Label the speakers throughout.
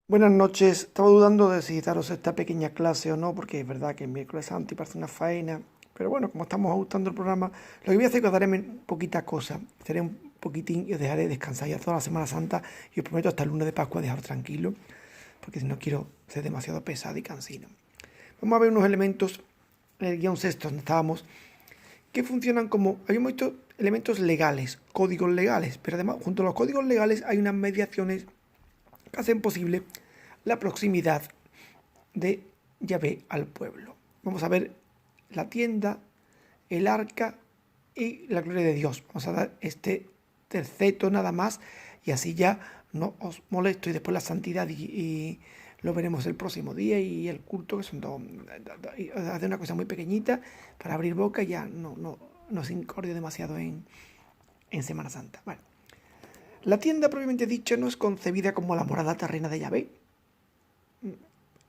Speaker 1: Buenas noches. Estaba dudando de si daros esta pequeña clase o no, porque es verdad que el miércoles santo y parece una faena. Pero bueno, como estamos ajustando el programa, lo que voy a hacer es que os daré poquita cosa. Estaré un poquitín y os dejaré descansar ya toda la Semana Santa. Y os prometo hasta el lunes de Pascua dejar tranquilo, porque si no quiero ser demasiado pesado y cansino. Vamos a ver unos elementos en el guión sexto donde estábamos, que funcionan como, habíamos visto elementos legales, códigos legales, pero además junto a los códigos legales hay unas mediaciones que hacen posible la proximidad de Yahvé al pueblo. Vamos a ver la tienda, el arca y la gloria de Dios. Vamos a dar este terceto nada más y así ya no os molesto, y después la santidad y lo veremos el próximo día, y el culto, que son dos, hace una cosa muy pequeñita para abrir boca y ya no se incordio demasiado en Semana Santa. Bueno, la tienda propiamente dicha no es concebida como la morada terrena de Yahvé.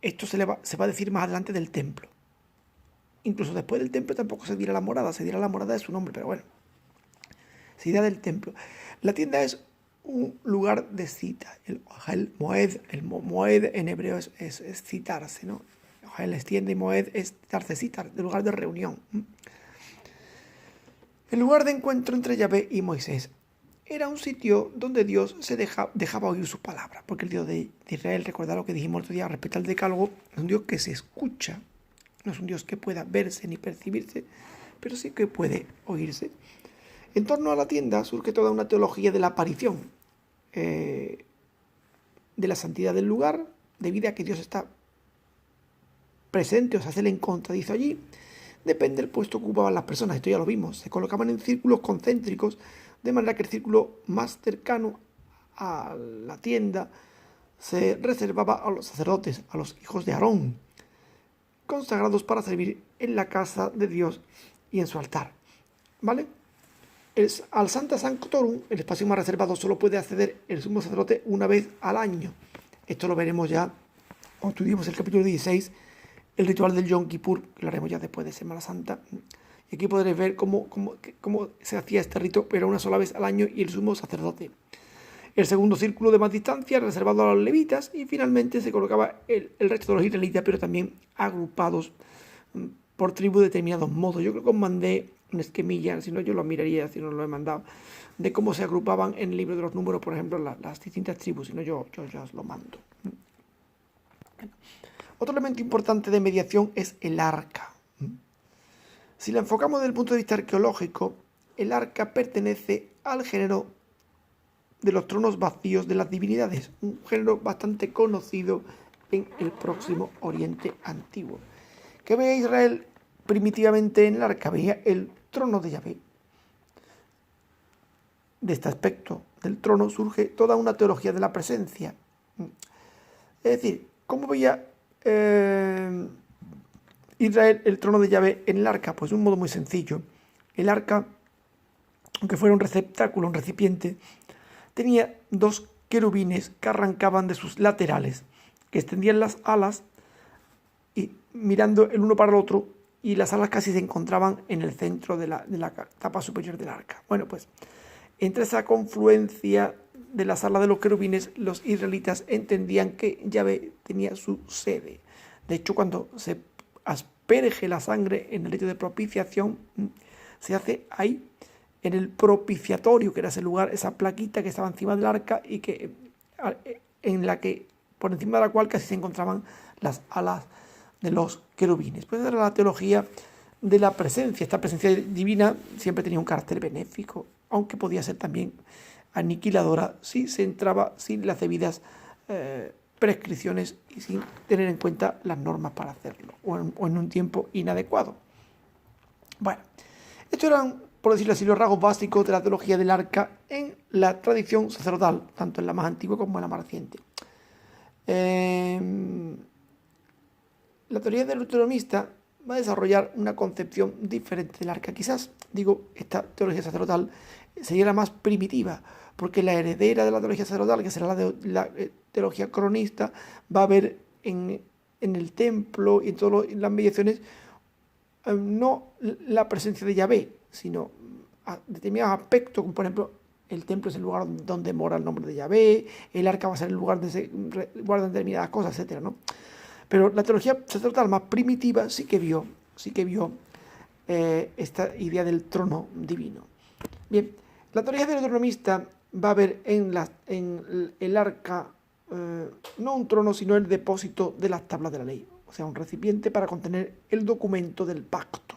Speaker 1: Esto se va a decir más adelante del templo. Incluso después del templo tampoco se dirá la morada, se dirá la morada de su nombre, pero bueno, se dirá del templo. La tienda es un lugar de cita. El moed en hebreo es citarse, ¿no? El es tienda y moed es citarse, citar, de lugar de reunión. El lugar de encuentro entre Yahvé y Moisés era un sitio donde Dios se dejaba oír su palabra, porque el Dios de Israel, recordad lo que dijimos el otro día respecto al decálogo, es un Dios que se escucha, no es un Dios que pueda verse ni percibirse, pero sí que puede oírse. En torno a la tienda surge toda una teología de la aparición, de la santidad del lugar, debido a que Dios está presente o se hace el encontradizo allí. Depende del puesto que ocupaban las personas, esto ya lo vimos, se colocaban en círculos concéntricos, de manera que el círculo más cercano a la tienda se reservaba a los sacerdotes, a los hijos de Aarón, consagrados para servir en la casa de Dios y en su altar. ¿Vale? Al Santa Sanctorum, el espacio más reservado, solo puede acceder el sumo sacerdote una vez al año. Esto lo veremos ya cuando estudiemos el capítulo 16, el ritual del Yom Kippur, que lo haremos ya después de Semana Santa. Y aquí podréis ver cómo se hacía este rito, pero una sola vez al año, y el sumo sacerdote. El segundo círculo de más distancia, reservado a los levitas, y finalmente se colocaba el resto de los israelitas, pero también agrupados por tribu de determinados modos. Yo creo que os mandé una esquemilla, si no yo lo miraría, si no lo he mandado, de cómo se agrupaban en el libro de los números, por ejemplo, las distintas tribus, si no yo os lo mando. Otro elemento importante de mediación es el arca. Si la enfocamos desde el punto de vista arqueológico, el arca pertenece al género de los tronos vacíos de las divinidades, un género bastante conocido en el próximo Oriente Antiguo. ¿Qué veía Israel primitivamente en el arca? Veía el trono de Yahvé. De este aspecto del trono surge toda una teología de la presencia. Es decir, ¿cómo veía Israel el trono de Yahvé en el arca? Pues de un modo muy sencillo. El arca, aunque fuera un receptáculo, un recipiente, tenía dos querubines que arrancaban de sus laterales, que extendían las alas y mirando el uno para el otro, y las alas casi se encontraban en el centro de la tapa superior del arca. Bueno, pues entre esa confluencia de las alas de los querubines, los israelitas entendían que Yahvé tenía su sede. De hecho, cuando se asperge la sangre en el lecho de propiciación, se hace ahí, en el propiciatorio, que era ese lugar, esa plaquita que estaba encima del arca y que en la que, por encima de la cual casi se encontraban las alas de los querubines. Pues era la teología de la presencia. Esta presencia divina siempre tenía un carácter benéfico, aunque podía ser también aniquiladora si se entraba sin las debidas prescripciones y sin tener en cuenta las normas para hacerlo, o en un tiempo inadecuado. Bueno, estos eran, por decirlo así, los rasgos básicos de la teología del arca en la tradición sacerdotal, tanto en la más antigua como en la más reciente. La teoría del deuteronomista va a desarrollar una concepción diferente del arca. Quizás, digo, esta teología sacerdotal sería la más primitiva, porque la heredera de la teología sacerdotal, que será la teología cronista, va a ver en el templo y en todas las mediaciones no la presencia de Yahvé, sino a determinados aspectos, como por ejemplo el templo es el lugar donde mora el nombre de Yahvé, el arca va a ser el lugar donde se guardan determinadas cosas, etcétera, ¿no? Pero la teología sacerdotal más primitiva sí que vio esta idea del trono divino. Bien, la teología deuteronomista va a ver en el arca no un trono, sino el depósito de las tablas de la ley, o sea, un recipiente para contener el documento del pacto.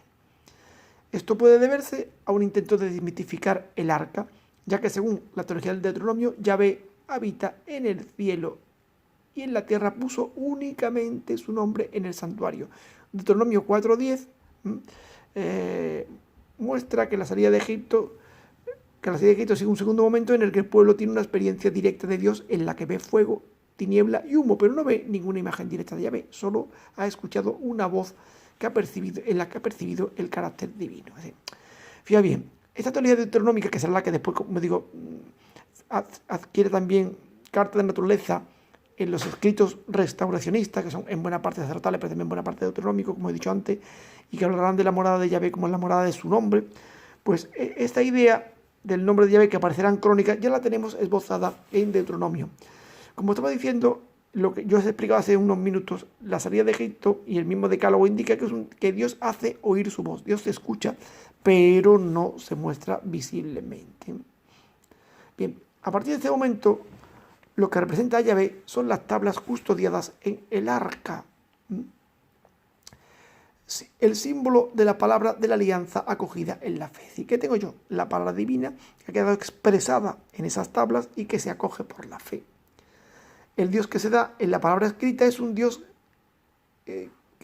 Speaker 1: Esto puede deberse a un intento de desmitificar el arca, ya que según la teología del Deuteronomio, Yahvé habita en el cielo y en la tierra puso únicamente su nombre en el santuario. Deuteronomio 4:10 muestra que la salida de Egipto sigue un segundo momento en el que el pueblo tiene una experiencia directa de Dios en la que ve fuego, tiniebla y humo, pero no ve ninguna imagen directa de Yahvé, solo ha escuchado una voz en la que ha percibido el carácter divino. Así. Fíjate bien, esta teoría deuteronómica, que será la que después, como digo, adquiere también carta de naturaleza en los escritos restauracionistas, que son en buena parte sacerdotales, pero también en buena parte deuteronómicos, como he dicho antes, y que hablarán de la morada de Yahvé como la morada de su nombre, pues esta idea del nombre de Yahvé que aparecerá en crónica ya la tenemos esbozada en Deuteronomio. Como estaba diciendo, lo que yo os he explicado hace unos minutos, la salida de Egipto y el mismo decálogo indica que Dios hace oír su voz, Dios se escucha, pero no se muestra visiblemente. Bien, a partir de este momento, lo que representa a Yahvé son las tablas custodiadas en el arca. El símbolo de la palabra de la alianza acogida en la fe. ¿Y qué tengo yo? La palabra divina que ha quedado expresada en esas tablas y que se acoge por la fe. El Dios que se da en la palabra escrita es un Dios,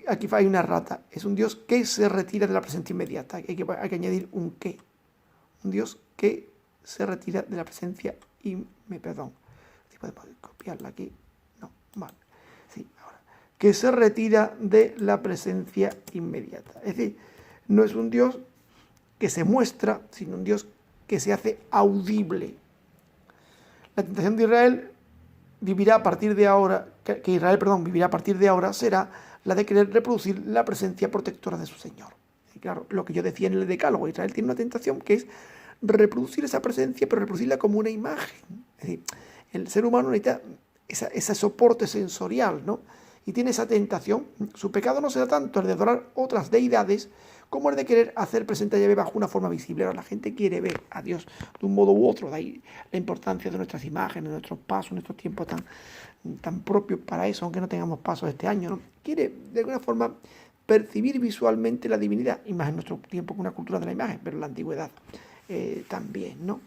Speaker 1: aquí hay una rata, es un Dios que se retira de la presencia inmediata. Hay que añadir un qué. Un Dios que se retira de la presencia perdón. Si podemos copiarla aquí. No, vale. Sí, ahora. Que se retira de la presencia inmediata. Es decir, no es un Dios que se muestra, sino un Dios que se hace audible. La tentación de Israel vivirá a partir de ahora, vivirá a partir de ahora, será la de querer reproducir la presencia protectora de su Señor. Y claro, lo que yo decía en el Decálogo, Israel tiene una tentación que es reproducir esa presencia, pero reproducirla como una imagen. Es decir, el ser humano necesita ese soporte sensorial, ¿no? Y tiene esa tentación. Su pecado no será tanto el de adorar otras deidades como el de querer hacer presente a Yahvé bajo una forma visible. Ahora, la gente quiere ver a Dios de un modo u otro, de ahí la importancia de nuestras imágenes, de nuestros pasos, nuestros tiempos tan propios para eso, aunque no tengamos pasos este año, ¿no? Quiere, de alguna forma, percibir visualmente la divinidad, y más en nuestro tiempo con una cultura de la imagen, pero en la antigüedad también, ¿no?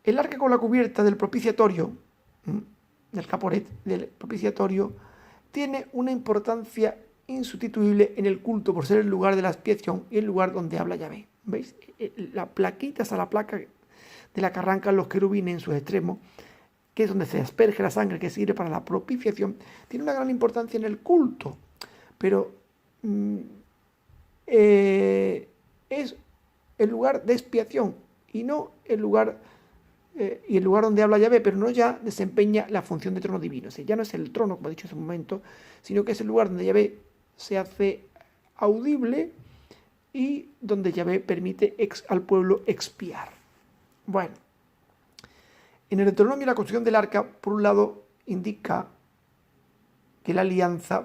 Speaker 1: El arca con la cubierta del propiciatorio, del caporet del propiciatorio, tiene una importancia insustituible en el culto por ser el lugar de la expiación y el lugar donde habla Yahvé. ¿Veis? La plaquita, hasta la placa de la que arrancan los querubines en sus extremos, que es donde se asperge la sangre que sirve para la propiciación, tiene una gran importancia en el culto, pero es el lugar de expiación y no el lugar donde habla Yahvé, pero no ya desempeña la función de trono divino. O sea, ya no es el trono, como he dicho hace un momento, sino que es el lugar donde Yahvé se hace audible y donde Yahvé permite al pueblo expiar. Bueno, en el Deuteronomio la construcción del arca, por un lado, indica que la alianza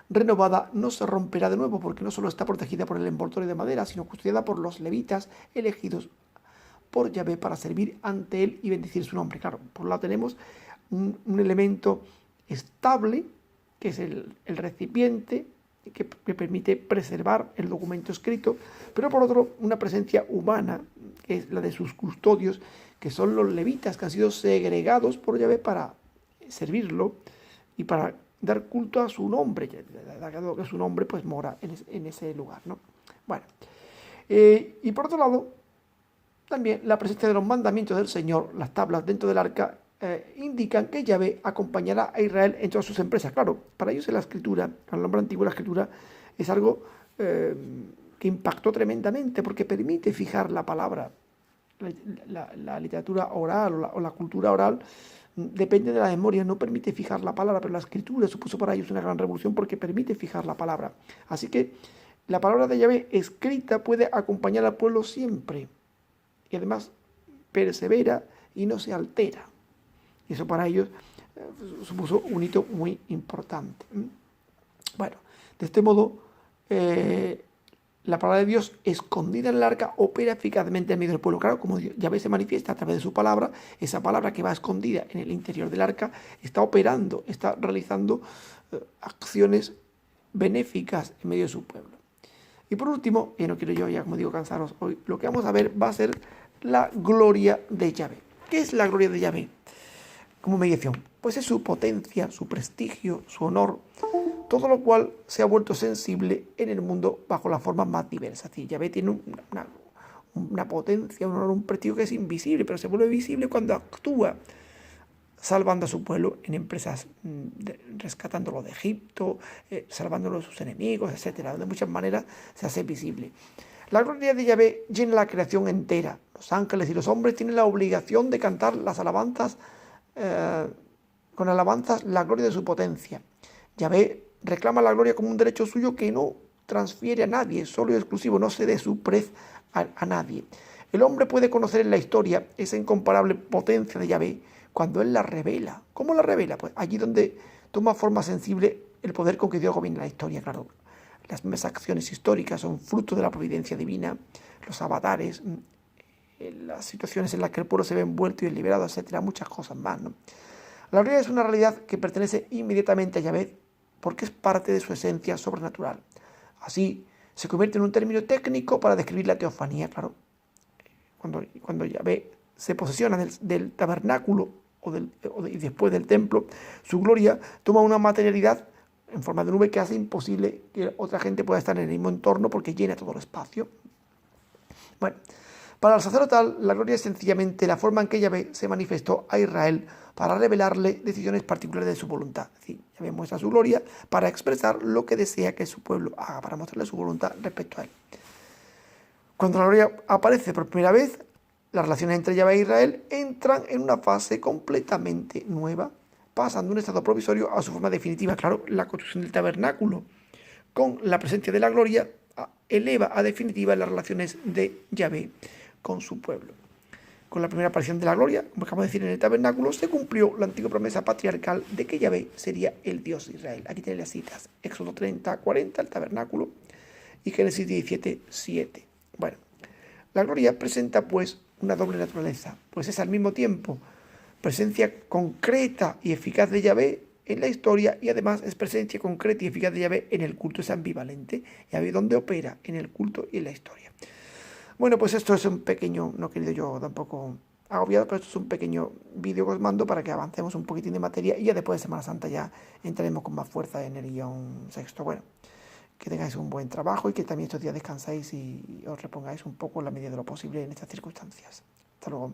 Speaker 1: renovada no se romperá de nuevo, porque no solo está protegida por el envoltorio de madera, sino custodiada por los levitas elegidos por Yahvé para servir ante él y bendecir su nombre. Claro, por un lado tenemos un elemento estable, que es el recipiente, que permite preservar el documento escrito, pero por otro, una presencia humana, que es la de sus custodios, que son los levitas, que han sido segregados por Yahvé para servirlo y para dar culto a su nombre, dado que su nombre pues mora en ese lugar, ¿no? Bueno, y por otro lado, también la presencia de los mandamientos del Señor, las tablas dentro del arca, indican que Yahvé acompañará a Israel en todas sus empresas. Claro, para ellos en la escritura, en el hombre antiguo, la escritura es algo que impactó tremendamente porque permite fijar la palabra. La literatura oral o la cultura oral depende de la memoria, no permite fijar la palabra, pero la escritura supuso para ellos una gran revolución porque permite fijar la palabra. Así que la palabra de Yahvé escrita puede acompañar al pueblo siempre. y además persevera y no se altera. Y eso para ellos supuso un hito muy importante. Bueno, de este modo, la palabra de Dios escondida en el arca opera eficazmente en medio del pueblo. Claro, como Yahvé se manifiesta a través de su palabra, esa palabra que va escondida en el interior del arca está operando, está realizando acciones benéficas en medio de su pueblo. Y por último, y no quiero yo ya, como digo, cansaros hoy, lo que vamos a ver va a ser la gloria de Yahvé. ¿Qué es la gloria de Yahvé? Como mediación, pues es su potencia, su prestigio, su honor, todo lo cual se ha vuelto sensible en el mundo bajo las formas más diversas. Es decir, Yahvé tiene una potencia, un honor, un prestigio que es invisible, pero se vuelve visible cuando actúa salvando a su pueblo en empresas, rescatándolo de Egipto, salvándolo de sus enemigos, etcétera. De muchas maneras se hace visible. La gloria de Yahvé llena la creación entera. Los ángeles y los hombres tienen la obligación de cantar las alabanzas, con alabanzas la gloria de su potencia. Yahvé reclama la gloria como un derecho suyo que no transfiere a nadie, solo y exclusivo, no se dé su prez a nadie. El hombre puede conocer en la historia esa incomparable potencia de Yahvé cuando él la revela. ¿Cómo la revela? Pues allí donde toma forma sensible el poder con que Dios gobierna la historia, claro. Las mismas acciones históricas son fruto de la providencia divina, los avatares, las situaciones en las que el pueblo se ve envuelto y liberado, etcétera, muchas cosas más, ¿no? La gloria es una realidad que pertenece inmediatamente a Yahvé porque es parte de su esencia sobrenatural. Así, se convierte en un término técnico para describir la teofanía, claro. Cuando Yahvé se posesiona del tabernáculo y después del templo, su gloria toma una materialidad en forma de nube que hace imposible que otra gente pueda estar en el mismo entorno porque llena todo el espacio. Bueno, para el sacerdotal, la gloria es sencillamente la forma en que Yahvé se manifestó a Israel para revelarle decisiones particulares de su voluntad. Es decir, Yahvé muestra su gloria para expresar lo que desea que su pueblo haga, para mostrarle su voluntad respecto a él. Cuando la gloria aparece por primera vez, las relaciones entre Yahvé e Israel entran en una fase completamente nueva, pasando de un estado provisorio a su forma definitiva. Claro, la construcción del tabernáculo con la presencia de la gloria eleva a definitiva las relaciones de Yahvé con su pueblo. Con la primera aparición de la gloria, como acabamos de decir en el tabernáculo, se cumplió la antigua promesa patriarcal de que Yahvé sería el Dios de Israel. Aquí tenéis las citas: Éxodo 30, 40, el tabernáculo, y Génesis 17, 7. Bueno, la gloria presenta pues una doble naturaleza, pues es al mismo tiempo presencia concreta y eficaz de Yahvé en la historia y además es presencia concreta y eficaz de Yahvé en el culto. Es ambivalente. Yahvé donde opera, en el culto y en la historia. Bueno, pues esto es un pequeño, no he querido yo tampoco agobiado, pero esto es un pequeño vídeo que os mando para que avancemos un poquitín de materia y ya después de Semana Santa ya entraremos con más fuerza en el guión sexto. Bueno, que tengáis un buen trabajo y que también estos días descansáis y os repongáis un poco en la medida de lo posible en estas circunstancias. Hasta luego.